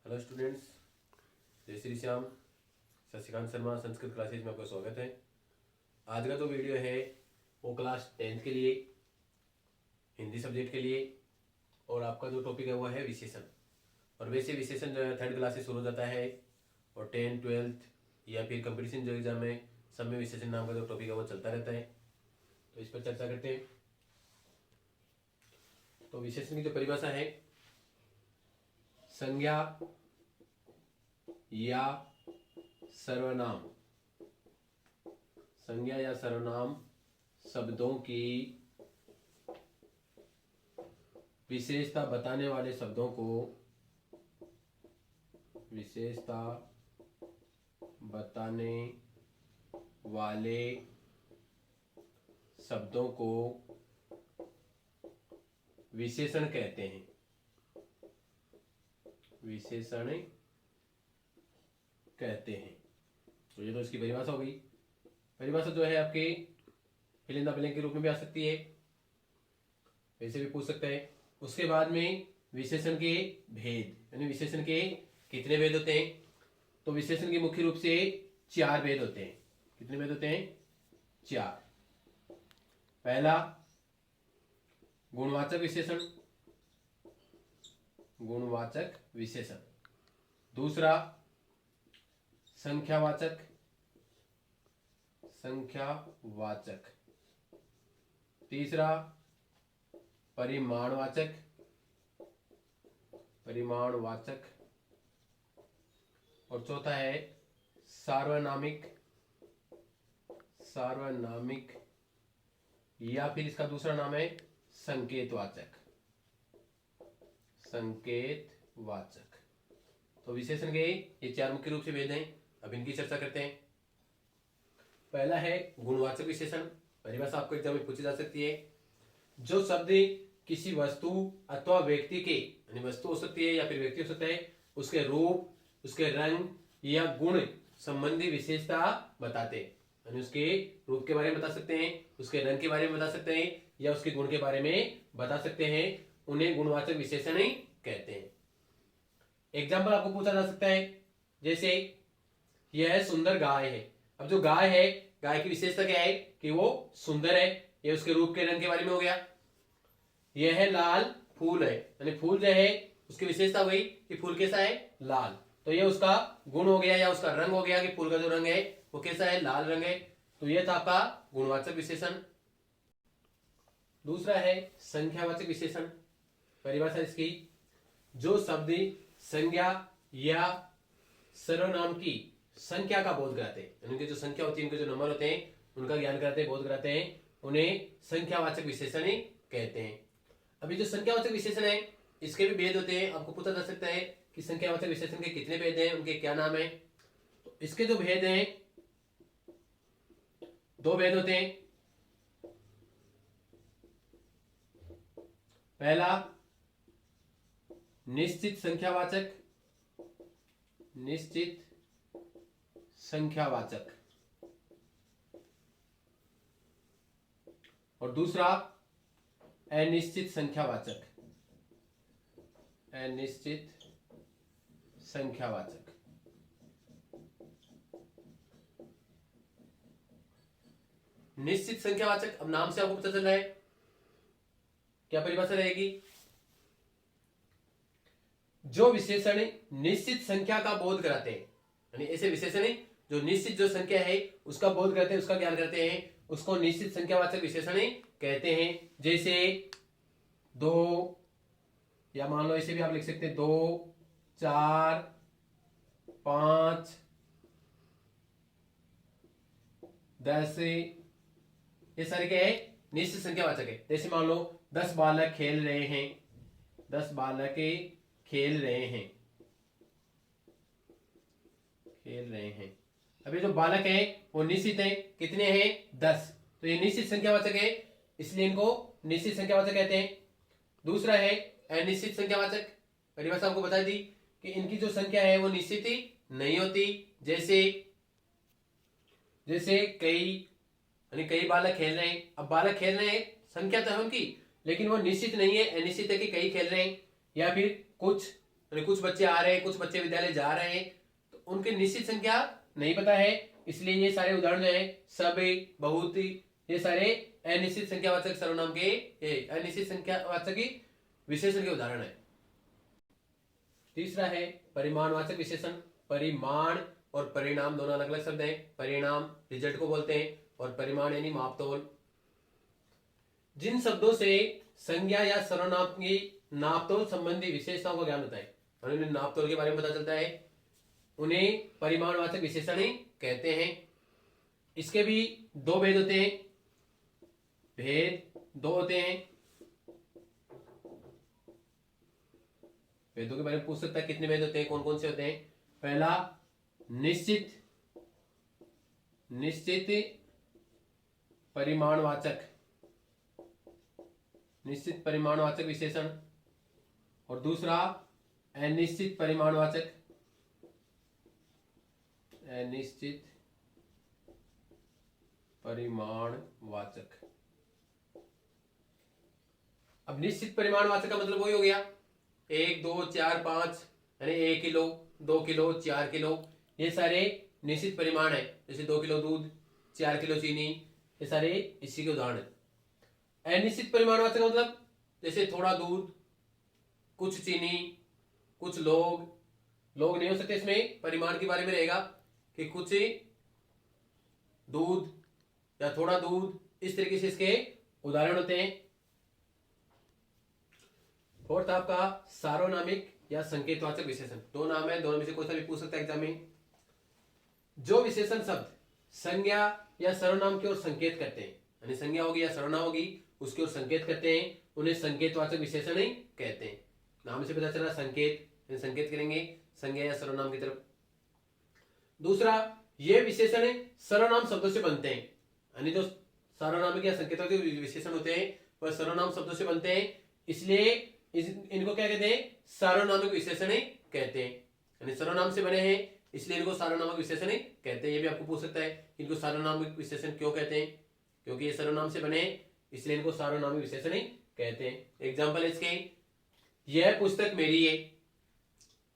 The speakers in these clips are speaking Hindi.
हेलो स्टूडेंट्स, जय श्री श्याम। शशिकांत शर्मा संस्कृत क्लासेज में आपका स्वागत है। आज का जो वीडियो है वो क्लास 10th के लिए, हिंदी सब्जेक्ट के लिए, और आपका जो टॉपिक है वो है विशेषण। और वैसे विशेषण जो है 3rd क्लास से शुरू हो जाता है और 10th 12th या फिर कंपटीशन जो एग्जाम है सब में विशेषण नाम का जो टॉपिक है वो चलता रहता है। तो इस पर चर्चा करते हैं। तो विशेषण की जो परिभाषा है, संज्ञा या सर्वनाम, संज्ञा या सर्वनाम शब्दों की विशेषता बताने वाले शब्दों को, विशेषता बताने वाले शब्दों को विशेषण कहते हैं। विशेषण कहते हैं। तो ये तो इसकी परिभाषा हो गई। परिभाषा जो है आपके फिल इन द ब्लैंक के रूप में भी आ सकती है, वैसे भी पूछ सकता है। उसके बाद में विशेषण के भेद, यानी विशेषण के कितने भेद होते हैं। तो विशेषण के मुख्य रूप से 4 भेद होते हैं। कितने भेद होते हैं? 4। पहला गुणवाचक विशेषण, गुणवाचक विशेषण। दूसरा संख्यावाचक, संख्यावाचक। तीसरा परिमाणवाचक, परिमाणवाचक। और चौथा है सार्वनामिक, सार्वनामिक, या फिर इसका दूसरा नाम है संकेतवाचक, संकेतवाचक। तो विशेषण के ये 4 मुख्य रूप से भेद हैं। अब इनकी चर्चा करते हैं। पहला है गुणवाचक विशेषण। परिभाषा आपको एग्जाम में पूछी जा सकती है। जो शब्द किसी वस्तु अथवा व्यक्ति के, यानी वस्तु हो सकती है या फिर व्यक्ति हो सकता है, उसके रूप, उसके रंग या गुण संबंधी विशेषता बताते हैं। यानी उसके रूप के बारे में बता सकते हैं, उसके रंग के बारे में बता सकते हैं, या उसके गुण के बारे में बता सकते हैं। उन्हें गुणवाचक विशेषण ही कहते हैं। एग्जाम्पल आपको पूछा जा सकता है, जैसे यह सुंदर गाय है। अब जो गाय है, गाय की विशेषता क्या है कि वो सुंदर है। ये उसके रूप के रंग के बारे में हो गया। यह लाल फूल है, यानी फूल जो है उसकी विशेषता हुई कि फूल कैसा है? लाल। तो ये उसका गुण हो गया या उसका रंग हो गया कि फूल का जो रंग है वो कैसा है? लाल रंग है। तो यह था आपका गुणवाचक विशेषण। दूसरा है संख्यावाचक विशेषण। परिभाषा इसकी, जो शब्द संज्ञा या सर्वनाम की संख्या का बोध कराते हैं, उनकी जो संख्या होती है, उनके जो नंबर होते हैं, उनका ज्ञान कराते हैं, बोध कराते हैं, उन्हें संख्यावाचक विशेषण ही कहते हैं। अभी जो संख्यावाचक विशेषण है इसके भी भेद होते हैं। आपको पूछा जा सकता है कि संख्यावाचक विशेषण के कितने भेद हैं, उनके क्या नाम है। तो इसके जो भेद हैं, 2 भेद होते हैं। पहला निश्चित संख्यावाचक, निश्चित संख्यावाचक। और दूसरा अनिश्चित संख्यावाचक, अनिश्चित संख्यावाचक। निश्चित संख्यावाचक, अब नाम से आपको पता चल रहा है क्या परिभाषा रहेगी। जो विशेषण निश्चित संख्या का बोध कराते हैं, यानी ऐसे विशेषण जो निश्चित जो संख्या है उसका बोध करते हैं, उसका ज्ञान करते हैं, उसको निश्चित संख्यावाचक विशेषण कहते हैं। जैसे 2, या मान लो इसे भी आप लिख सकते हैं 2, 4, 5, 10, ये सारे क्या है? निश्चित संख्यावाचक है। जैसे मान लो 10 बालक खेल रहे हैं, 10 बालक खेल रहे हैं, खेल रहे हैं। अभी जो बालक है वो निश्चित है, कितने हैं? 10। तो ये निश्चित संख्यावाचक है, इसलिए इनको निश्चित संख्यावाचक कहते हैं। दूसरा है अनिश्चित संख्यावाचक। परिभाषा आपको बता दी कि इनकी जो संख्या है वो निश्चित ही नहीं होती। जैसे जैसे कई बालक खेल रहे हैं। अब बालक खेल रहे हैं, संख्या तो है उनकी, लेकिन वो निश्चित नहीं है, अनिश्चित है कि कई खेल रहे हैं। या फिर कुछ यानी कुछ बच्चे आ रहे हैं, कुछ बच्चे विद्यालय जा रहे हैं, तो उनकी निश्चित संख्या नहीं पता है, इसलिए ये सारे उदाहरण जो है सब, बहुत, ये सारे अनिश्चित संख्यावाचक सर्वनाम के, अनिश्चित संख्यावाचक विशेषण के उदाहरण है। तीसरा है परिमाणवाचक विशेषण। परिमाण और परिणाम दोनों अलग अलग शब्द हैं। परिणाम रिजल्ट को बोलते हैं और परिमाण यानी मापतोल। जिन शब्दों से संज्ञा या सर्वनाम की नापतोल संबंधी विशेषताओं का ज्ञान होता है और उन्हें नापतोल के बारे में पता चलता है, उन्हें परिमाणवाचक विशेषण ही कहते हैं। इसके भी दो भेद होते हैं, भेद दो होते हैं। भेदों के बारे में पूछ सकता है कितने भेद होते हैं, कौन कौन से होते हैं। पहला निश्चित परिमाणवाचक, निश्चित परिमाणवाचक विशेषण, और दूसरा अनिश्चित परिमाणवाचक, अनिश्चित परिमाणवाचक। अब निश्चित परिमाणवाचक का मतलब वही हो गया 1, 2, 4, 5, यानी 1 किलो, 2 किलो, 4 किलो, ये सारे निश्चित परिमाण है। जैसे 2 किलो दूध, 4 किलो चीनी, ये सारे इसी के उदाहरण है। अनिश्चित परिमाणवाचक का मतलब जैसे थोड़ा दूध, कुछ चीनी, कुछ लोग नहीं हो सकते। इसमें परिमाण के बारे में रहेगा कि कुछ दूध या थोड़ा दूध, इस तरीके से इसके उदाहरण होते हैं। फोर्थ आपका सार्वनामिक या संकेतवाचक विशेषण। दो नाम है, दोनों में से कोई सा भी पूछ सकता है एग्जाम में। जो विशेषण शब्द संज्ञा या सर्वनाम की ओर संकेत करते हैं, यानी संज्ञा होगी या सर्वनाम होगी उसकी ओर संकेत करते हैं, उन्हें संकेतवाचक विशेषण ही कहते हैं। नाम से पता चला संकेत, संकेत करेंगे संज्ञा या सर्वनाम की तरफ। दूसरा, ये विशेषण सर्वनाम शब्दों से बनते हैं, यानी जो सार्वनामिक या संकेतवाचक विशेषण होते हैं वह सर्वनाम शब्दों से बनते हैं, इसलिए इनको क्या कहते हैं, सार्वनामिक विशेषण ही कहते हैं। यानी सर्वनाम से बने हैं इसलिए इनको सार्वनामिक विशेषण ही कहते हैं। ये भी आपको पूछ सकता है इनको सार्वनामिक विशेषण क्यों कहते हैं, क्योंकि ये सर्वनाम से बने हैं इसलिए इनको सार्वनामिक विशेषण ही कहते हैं। एग्जाम्पल इसके, यह पुस्तक मेरी है,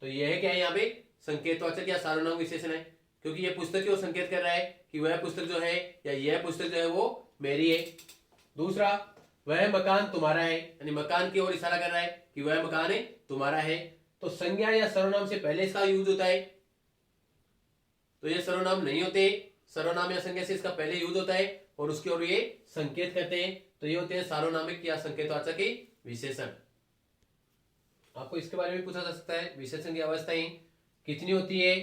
तो यह क्या है यहाँ पे, संकेतवाचक या सार्वनामिक विशेषण है, क्योंकि यह पुस्तक की ओर संकेत कर रहा है कि वह पुस्तक जो है या यह पुस्तक जो है वो मेरी है। दूसरा, वह मकान तुम्हारा है, यानी मकान की ओर इशारा कर रहा है कि वह मकान है तुम्हारा है। तो संज्ञा या सर्वनाम से पहले इसका यूज होता है, तो ये सर्वनाम नहीं होते, सर्वनाम या संज्ञा से इसका पहले यूज होता है और उसकी ओर ये संकेत करते हैं, तो ये होते हैं सार्वनामिक या संकेतवाचक विशेषण। आपको इसके बारे में पूछा जा सकता है, विशेषण की अवस्थाएं कितनी होती है,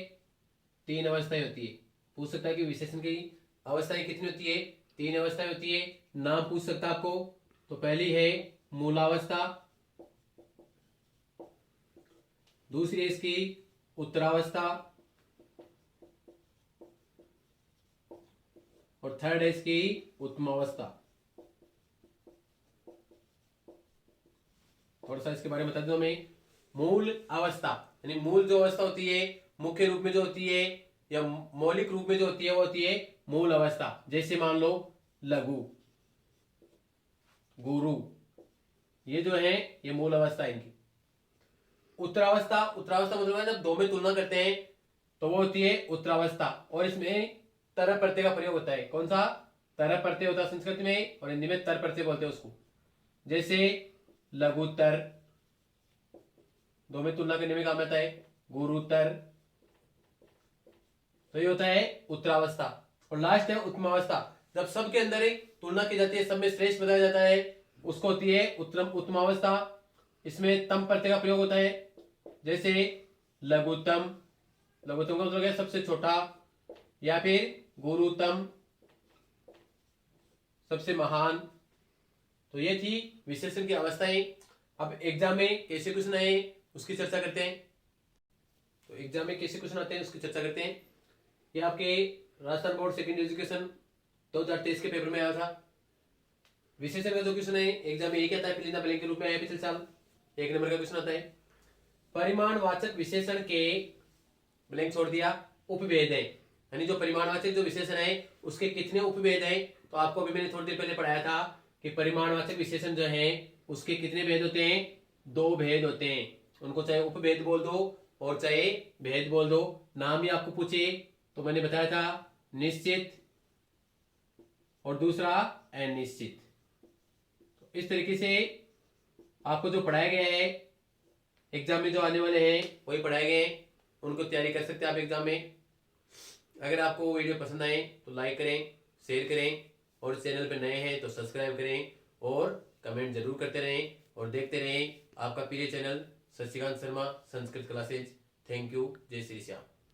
3 अवस्थाएं होती है। पूछ सकता है कि विशेषण की अवस्थाएं कितनी होती है, 3 अवस्थाएं होती है। नाम पूछ सकता है आपको, तो पहली है मूलावस्था, दूसरी है इसकी उत्तरावस्था, और थर्ड है इसकी उत्तमावस्था। थोड़ा सा इसके बारे में बता दूं मैं। मूल अवस्था यानी मूल जो अवस्था होती है, मुख्य रूप में जो होती है या मौलिक रूप में जो होती है वो होती है मूल अवस्था। जैसे मान लो लघु, गुरु, ये जो है ये मूल अवस्था है इनकी। उत्तरावस्था, उत्तरावस्था मतलब है जब दो में तुलना करते हैं तो वो होती है उत्तरावस्था, और इसमें तरह प्रत्यय का प्रयोग होता है। कौन सा, तरह प्रत्यय होता है संस्कृत में, और हिंदी में तर प्रत्यय बोलते हैं उसको। जैसे लघुतर, दो में तुलना करने में काम आता है, गुरुतर, तो ये होता है उत्तरावस्था। और लास्ट है उत्तमावस्था, जब सबके अंदर एक तुलना की जाती है, सब में श्रेष्ठ बताया जाता है, उसको होती है उत्तमावस्था। इसमें तम प्रत्यय का प्रयोग होता है, जैसे लघुतम, लघुतम का मतलब है सबसे छोटा, या फिर गुरुतम, सबसे महान। तो ये थी विशेषण की अवस्थाएं। अब एग्जाम में कैसे क्वेश्चन आए उसकी चर्चा करते हैं। तो एग्जाम में कैसे क्वेश्चन आते हैं उसकी चर्चा करते हैं। ये आपके राजस्थान बोर्ड सेकेंडरी एजुकेशन 2023 के पेपर में आया था। विशेषण का जो क्वेश्चन है एग्जाम में एक आता है, फिल इन द ब्लैंक के रूप में आया पिछले साल, 1 नंबर का क्वेश्चन आता है। परिमाणवाचक विशेषण के ब्लैंक छोड़ दिया, उपभेद है, यानी जो परिमाणवाचक जो विशेषण है उसके कितने उपभेद हैं। तो आपको अभी मैंने थोड़ी देर पहले पढ़ाया था कि परिमाणवाचक विशेषण जो है उसके कितने भेद होते हैं, 2 भेद होते हैं। उनको चाहे उपभेद बोल दो और चाहे भेद बोल दो। नाम ही आपको पूछे तो मैंने बताया था निश्चित और दूसरा अनिश्चित। तो इस तरीके से आपको जो पढ़ाया गया है एग्जाम में, जो आने वाले हैं वही पढ़ाए गए हैं, उनको तैयारी कर सकते हैं आप एग्जाम में। अगर आपको वो वीडियो पसंद आए तो लाइक करें, शेयर करें, और चैनल पर नए हैं तो सब्सक्राइब करें और कमेंट जरूर करते रहें और देखते रहें आपका प्रिय channel Shashikant Sharma Sanskrit classes. Thank you. जय श्री श्याम।